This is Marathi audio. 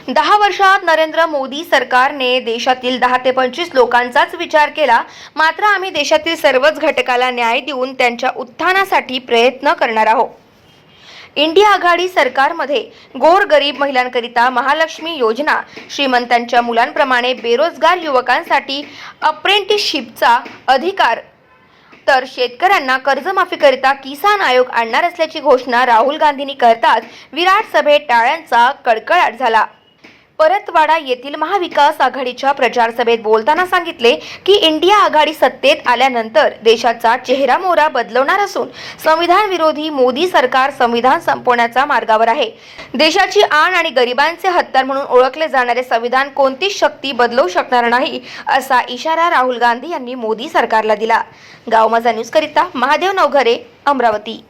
10 वर्षात नरेंद्र मोदी सरकारने देशातील 10 ते 25 लोकांचाच विचार केला, मात्र आम्ही देशातील सर्वच घटकाला न्याय देऊन त्यांच्या उत्थानासाठी प्रयत्न करणार आहोत। इंडिया आघाडी सरकारमध्ये गोरगरीब महिलांकरिता महालक्ष्मी योजना, श्रीमंतांच्या मुलांप्रमाणे बेरोजगार युवकांसाठी अप्रेंटिसशिपचा अधिकार, तर शेतकऱ्यांना कर्जमाफीकरिता किसान आयोग आणणार असल्याची घोषणा राहुल गांधींनी करताच विराट सभेत टाळ्यांचा कडकडाट झाला। परतवाडा येथील महाविकास आघाडीच्या प्रचार सभेत बोलताना सांगितले की इंडिया आघाडी सत्तेत आल्यानंतर देशाचा चेहरामोहरा बदलवणार असून संविधान विरोधी मोदी सरकार संविधान संपवण्याच्या मार्गावर आहे। देशाची आण आणि गरिबांचे हत्यार म्हणून ओळखले जाणारे संविधान कोणतीच शक्ती बदलवू शकणार नाही, असा इशारा राहुल गांधी यांनी मोदी सरकारला दिला। गाव माझा न्यूज करिता महादेव नवघरे, अमरावती।